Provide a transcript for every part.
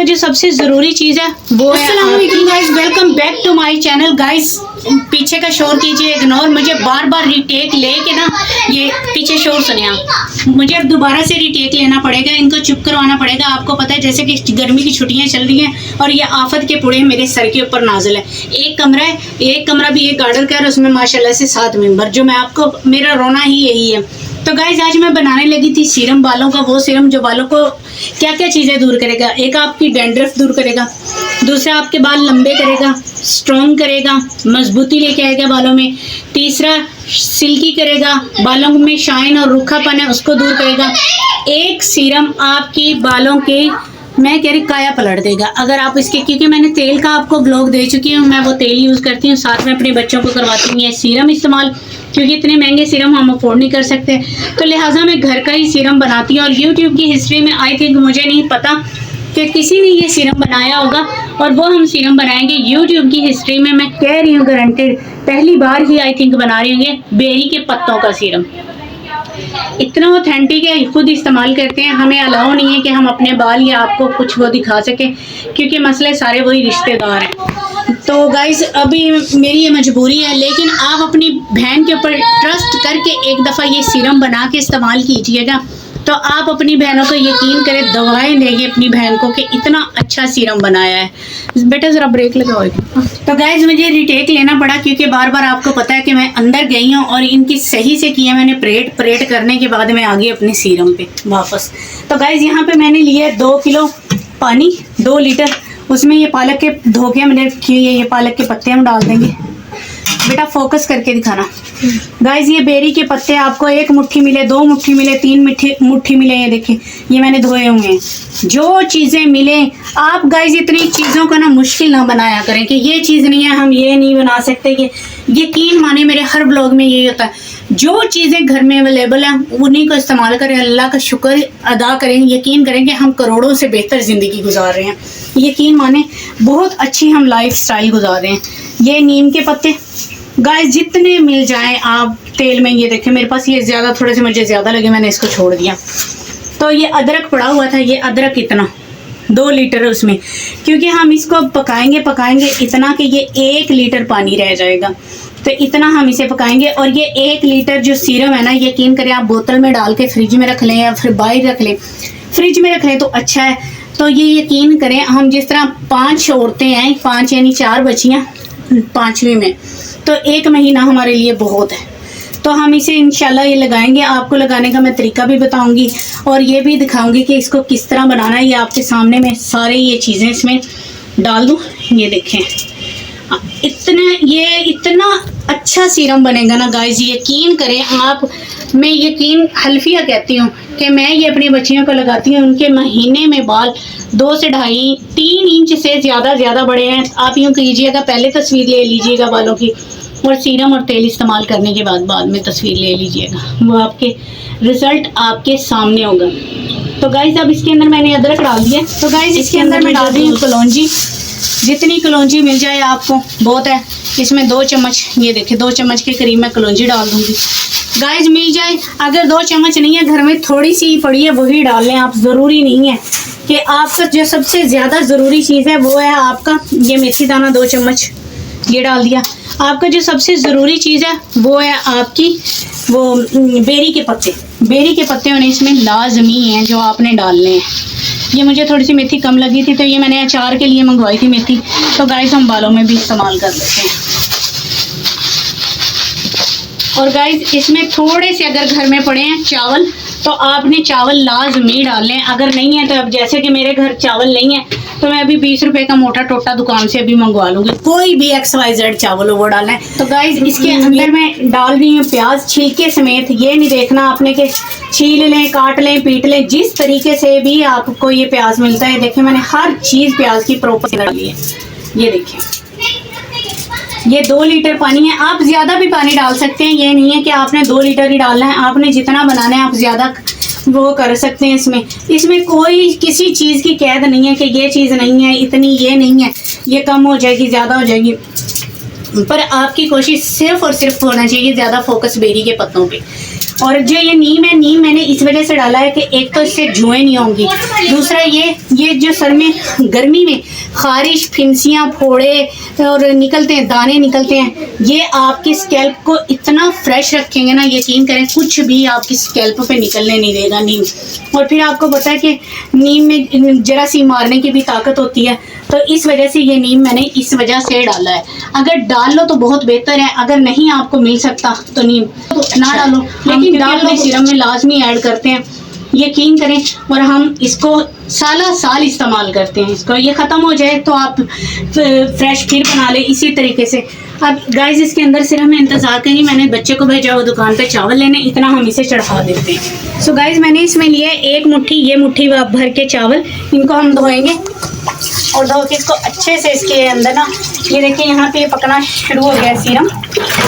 जो सबसे ज़रूरी चीज़ है वो है guys, welcome back to my channel. Guys पीछे का शोर कीजिए इग्नोर, मुझे बार बार रिटेक लेके ना, ये पीछे शोर सुने आप, मुझे अब दोबारा से रिटेक लेना पड़ेगा, इनको चुप करवाना पड़ेगा। आपको पता है जैसे कि गर्मी की छुट्टियां चल रही हैं और ये आफत के पुड़े मेरे सर के ऊपर नाजिल है। एक कमरा है, एक कमरा भी एक गार्डर का है, उसमें माशाल्लाह से 7 मेंबर, जो मैं आपको, मेरा रोना ही यही है। तो गाइस आज मैं बनाने लगी थी सीरम बालों का, वो सीरम जो बालों को क्या क्या चीज़ें दूर करेगा। एक आपकी डैंड्रफ दूर करेगा, दूसरा आपके बाल लंबे करेगा, स्ट्रॉन्ग करेगा, मजबूती लेके आएगा बालों में, तीसरा सिल्की करेगा, बालों में शाइन और रूखापन है उसको दूर करेगा। एक सीरम आपकी बालों के, मैं कह रही काया पलट देगा अगर आप इसके, क्योंकि मैंने तेल का आपको ब्लॉग दे चुकी हूँ, मैं वो तेल यूज़ करती हूँ, साथ में अपने बच्चों को करवाती हूँ ये सीरम इस्तेमाल, क्योंकि इतने महंगे सीरम हम अफोर्ड नहीं कर सकते, तो लिहाजा मैं घर का ही सीरम बनाती हूँ। और यूट्यूब की हिस्ट्री में आई थिंक, मुझे नहीं पता कि किसी ने ये सीरम बनाया होगा, और वो हम सीरम बनाएंगे यूट्यूब की हिस्ट्री में, मैं कह रही हूँ गारंटेड, पहली बार ही आई थिंक बना रही हूँ ये बेरी के पत्तों का सीरम। इतना ऑथेंटिक है, खुद इस्तेमाल करते हैं, हमें अलाउ नहीं है कि हम अपने बाल या आपको कुछ वो दिखा सकें, क्योंकि मसले सारे वही रिश्तेदार हैं। तो गाइस अभी मेरी ये मजबूरी है, लेकिन आप अपनी बहन के ऊपर ट्रस्ट करके एक दफ़ा ये सीरम बना के इस्तेमाल कीजिएगा, तो आप अपनी बहनों को यकीन करें, दवाएं देंगे अपनी बहन को कि इतना अच्छा सीरम बनाया है। बेटा ज़रा ब्रेक लगाओ। तो गाइज मुझे रिटेक लेना पड़ा, क्योंकि बार बार आपको पता है कि मैं अंदर गई हूँ और इनकी सही से किया मैंने, परेड करने के बाद मैं आ गई अपने सीरम पे वापस। तो गाइज यहाँ पे मैंने लिया 2 किलो पानी, 2 लीटर, उसमें ये पालक के धोखे मैंने रखी हुई है, ये पालक के पत्ते हम डाल देंगे। बेटा फोकस करके दिखाना। गाइज ये बेरी के पत्ते आपको 1 मुट्ठी मिले, 2 मुट्ठी मिले, 3 मुट्ठी मिले, ये देखिए ये मैंने धोए हुए हैं। जो चीज़ें मिले आप गाइज इतनी चीज़ों का ना मुश्किल ना बनाया करें कि ये चीज़ नहीं है हम ये नहीं बना सकते। कि यकीन माने मेरे हर ब्लॉग में यही होता है, जो चीज़ें घर में अवेलेबल हैं उन्हीं को इस्तेमाल करें, अल्लाह का शुक्र अदा करें, यकीन करें कि हम करोड़ों से बेहतर ज़िंदगी गुजार रहे हैं। यकीन माने बहुत अच्छी हम लाइफ स्टाइल गुजार रहे हैं। ये नीम के पत्ते गाइस जितने मिल जाएं आप तेल में, ये देखें मेरे पास ये ज़्यादा, थोड़े से मुझे ज़्यादा लगे, मैंने इसको छोड़ दिया। तो ये अदरक पड़ा हुआ था, ये अदरक इतना 2 लीटर है उसमें, क्योंकि हम इसको पकाएंगे इतना कि ये 1 लीटर पानी रह जाएगा, तो इतना हम इसे पकाएंगे। और ये 1 लीटर जो सीरम है ना, यकीन करें आप बोतल में डाल के फ्रिज में रख लें या फिर बाहर रख लें, फ्रिज में रख लें तो अच्छा है। तो ये यकीन करें हम जिस तरह 5 औरतें हैं, 5 यानी 4 बच्चियाँ 5वीं में, तो 1 महीना हमारे लिए बहुत है। तो हम इसे इंशाल्लाह ये लगाएंगे, आपको लगाने का मैं तरीका भी बताऊंगी और ये भी दिखाऊंगी कि इसको किस तरह बनाना है। ये आपके सामने मैं सारे ये चीज़ें इसमें डाल दूँ, ये देखें इतना अच्छा सीरम बनेगा ना गाइस, यकीन करें आप। मैं यकीन हल्फिया कहती हूँ कि मैं ये अपनी बच्चियों को लगाती हूँ, उनके महीने में बाल 2 से 2.5-3 इंच से ज़्यादा बड़े हैं। आप यूँ कीजिएगा, पहले तस्वीर ले लीजिएगा बालों की, और सीरम और तेल इस्तेमाल करने के बाद में तस्वीर ले लीजिएगा, वो आपके रिज़ल्ट आपके सामने होगा। तो गाइस अब इसके अंदर मैंने अदरक डाल दिया। तो गाइस इसके अंदर मैं डाल रही हूँ कलौंजी, जितनी कलौंजी मिल जाए आपको बहुत है। इसमें 2 चम्मच, ये देखिए 2 चम्मच के करीब मैं कलौंजी डाल दूँगी। गाइस मिल जाए, अगर 2 चम्मच नहीं है घर में, थोड़ी सी पड़ी है वही डाल लें आप, ज़रूरी नहीं है कि आपका जो सबसे ज़्यादा ज़रूरी चीज़ है वो है आपका ये मेथी दाना 2 चम्मच ये डाल दिया। आपका जो सबसे ज़रूरी चीज़ है वो है आपकी वो बेरी के पत्ते। बेरी के पत्ते होने इसमें लाजमी हैं, जो आपने डालने हैं। ये मुझे थोड़ी सी मेथी कम लगी थी, तो ये मैंने अचार के लिए मंगवाई थी मेथी, तो गाइस हम बालों में भी इस्तेमाल कर लेते हैं। और गाइस इसमें थोड़े से अगर घर में पड़े हैं चावल, तो आपने चावल लाजमी डालें। अगर नहीं है तो अब जैसे कि मेरे घर चावल नहीं है, तो मैं अभी 20 रुपए का मोटा टोटा दुकान से अभी मंगवा लूँगी, कोई भी XYZ चावल हो वो डालना है। तो गाइस इसके अंदर मैं डाल रही हूँ प्याज छिलके समेत। ये नहीं देखना आपने कि छील लें, काट लें, पीट लें, जिस तरीके से भी आपको ये प्याज मिलता है। देखिए मैंने हर चीज़ प्याज की प्रॉपर डाली है। ये देखिए ये 2 लीटर पानी है, आप ज़्यादा भी पानी डाल सकते हैं, ये नहीं है कि आपने 2 लीटर ही डालना है, आपने जितना बनाना है आप ज़्यादा वो कर सकते हैं। इसमें कोई किसी चीज़ की कैद नहीं है कि ये चीज़ नहीं है, इतनी ये नहीं है, ये कम हो जाएगी, ज़्यादा हो जाएगी, पर आपकी कोशिश सिर्फ और सिर्फ होना चाहिए ज़्यादा फोकस बेरी के पत्तों पे। और जो ये नीम है, नीम मैंने इस वजह से डाला है कि एक तो इससे जुएं नहीं होंगी, दूसरा ये जो सर में गर्मी में खारिश, फिंसियाँ, फोड़े और निकलते हैं, दाने निकलते हैं, ये आपकी स्कैल्प को इतना फ्रेश रखेंगे ना, यकीन करें कुछ भी आपकी स्कैल्प पे निकलने नहीं देगा नीम। और फिर आपको पता है कि नीम में जरा सी मारने की भी ताकत होती है, तो इस वजह से ये नीम मैंने इस वजह से डाला है। अगर डाल लो तो बहुत बेहतर है, अगर नहीं आपको मिल सकता तो नीम तो ना डालो, लेकिन डाल लो, सीरम में लाजमी ऐड करते हैं, यकीन करें। और हम इसको साल इस्तेमाल करते हैं, इसको ये ख़त्म हो जाए तो आप फ्रेश फिर बना ले इसी तरीके से। अब गाइस इसके अंदर सिर्फ हमें इंतज़ार करिए, मैंने बच्चे को भेजा वो दुकान पे चावल लेने, इतना हम इसे चढ़ा देते हैं। सो गाइस मैंने इसमें लिया एक मुट्ठी, ये मुट्ठी भर के चावल, इनको हम धोएंगे और धो के इसको अच्छे से इसके अंदर ना, ये देखिए यहाँ पे ये पकना शुरू हो गया सीरम,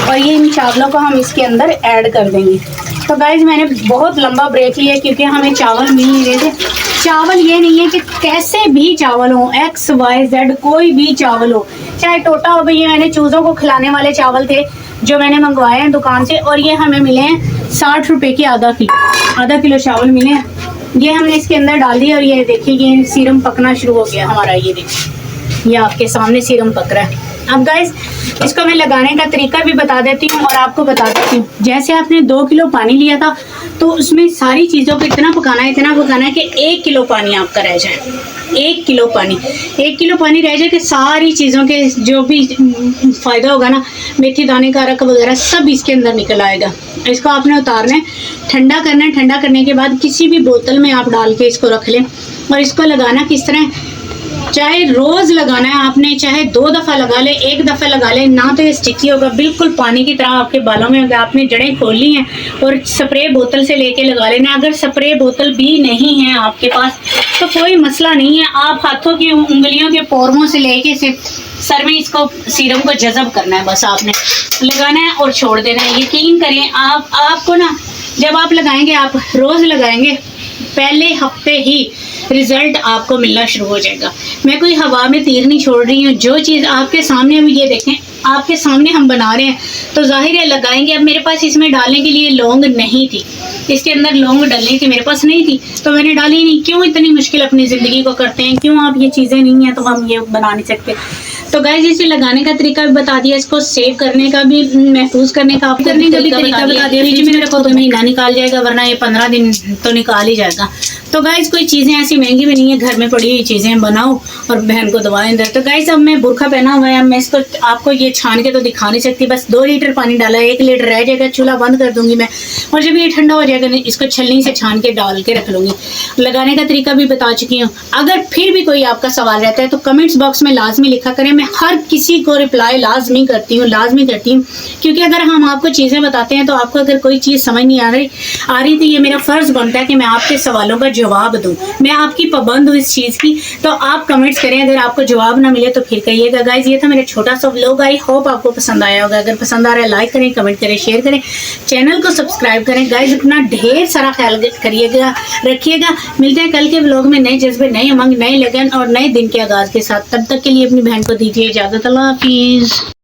और ये इन चावलों को हम इसके अंदर ऐड कर देंगे। तो गाइस मैंने बहुत लंबा ब्रेक लिया क्योंकि हमें चावल मिल नहीं रहे थे। चावल ये नहीं है कि कैसे भी चावल हो, XYZ कोई भी चावल हो, चाहे टोटा हो, भैया मैंने चूज़ों को खिलाने वाले चावल थे जो मैंने मंगवाए हैं दुकान से, और ये हमें मिले हैं 60 रुपये के आधा किलो चावल मिले हैं। ये हमने इसके अंदर डाल दिया और ये देखिए ये सीरम पकना शुरू हो गया हमारा, ये देखिए ये आपके सामने सीरम पक रहा है। अब गाइस इसको मैं लगाने का तरीका भी बता देती हूँ और आपको बता देती हूँ। जैसे आपने 2 किलो पानी लिया था तो उसमें सारी चीज़ों को इतना पकाना है कि 1 किलो पानी आपका रह जाए। 1 किलो पानी रह जाए कि सारी चीज़ों के जो भी फ़ायदा होगा ना, मेथी दाने का रख वगैरह सब इसके अंदर निकल आएगा। इसको आपने उतारना है, ठंडा करना है, ठंडा करने के बाद किसी भी बोतल में आप डाल के इसको रख लें। और इसको लगाना किस तरह, चाहे रोज़ लगाना है आपने, चाहे 2 दफ़ा लगा ले, 1 दफ़ा लगा ले, ना तो ये स्टिकी होगा, बिल्कुल पानी की तरह आपके बालों में होगा। आपने जड़ें खोलनी हैं और स्प्रे बोतल से लेके लगा लेना। अगर स्प्रे बोतल भी नहीं है आपके पास तो कोई मसला नहीं है, आप हाथों की उंगलियों के पोरों से लेके सिर्फ सर में इसको सीरम को जज़ब करना है, बस आपने लगाना है और छोड़ देना है। यकीन करें आपको ना, जब आप लगाएंगे, आप रोज़ लगाएंगे, पहले हफ्ते ही रिजल्ट आपको मिलना शुरू हो जाएगा। मैं कोई हवा में तीर नहीं छोड़ रही हूँ, जो चीज़ आपके सामने, अभी ये देखें आपके सामने हम बना रहे हैं तो जाहिर है लगाएंगे। अब मेरे पास इसमें डालने के लिए लौंग नहीं थी, इसके अंदर लौंग डालने की मेरे पास नहीं थी तो मैंने डाली नहीं। क्यों इतनी मुश्किल अपनी ज़िंदगी को करते हैं, क्यों आप ये चीज़ें नहीं हैं तो हम ये बना नहीं सकते। तो गाइस इसे लगाने का तरीका भी बता दिया, इसको सेव करने का भी, महफूज करने का भी तरीका बता दिया। फ्रिज में रखो तो महीना निकाल जाएगा, वरना ये 15 दिन तो निकाल ही जाएगा। तो गाइस कोई चीज़ें ऐसी महंगी भी नहीं है, घर में पड़ी हुई चीज़ें बनाओ और बहन को दवाएं दे। तो गाइस अब मैं बुरखा पहना हुआ है, मैं इसको आपको ये छान के तो दिखा नहीं सकती, बस 2 लीटर पानी डाला है, 1 लीटर रह जाएगा, चूल्हा बंद कर दूंगी मैं, और जब ये ठंडा हो जाएगा इसको छलनी से छान के डाल के रख लूँगी। लगाने का तरीका भी बता चुकी हूँ। अगर फिर भी कोई आपका सवाल रहता है तो कमेंट्स बॉक्स में लाजमी लिखा करें, मैं हर किसी को रिप्लाई लाजमी करती हूँ, क्योंकि अगर हम आपको चीज़ें बताते हैं तो आपको अगर कोई चीज़ समझ नहीं आ रही तो ये मेरा फ़र्ज़ बनता है कि मैं आपके सवालों का जवाब दूँ। मैं आपकी पाबंद हूँ इस चीज़ की, तो आप कमेंट्स करें, अगर आपको जवाब ना मिले तो फिर कहिएगा। गाइस ये था मेरा छोटा सा व्लॉग, आई होप आपको पसंद आया होगा। अगर पसंद आ रहा है लाइक करें, कमेंट करें, शेयर करें, चैनल को सब्सक्राइब करें। गाइस अपना ढेर सारा ख्याल करिएगा, रखिएगा। मिलते हैं कल के व्लॉग में नए जज्बे, नए उमंग, नए लगन और नए दिन के आगाज़ के साथ। तब तक के लिए अपनी बहन को दीजिए इजाज़त। अल्लाह हाफिज़।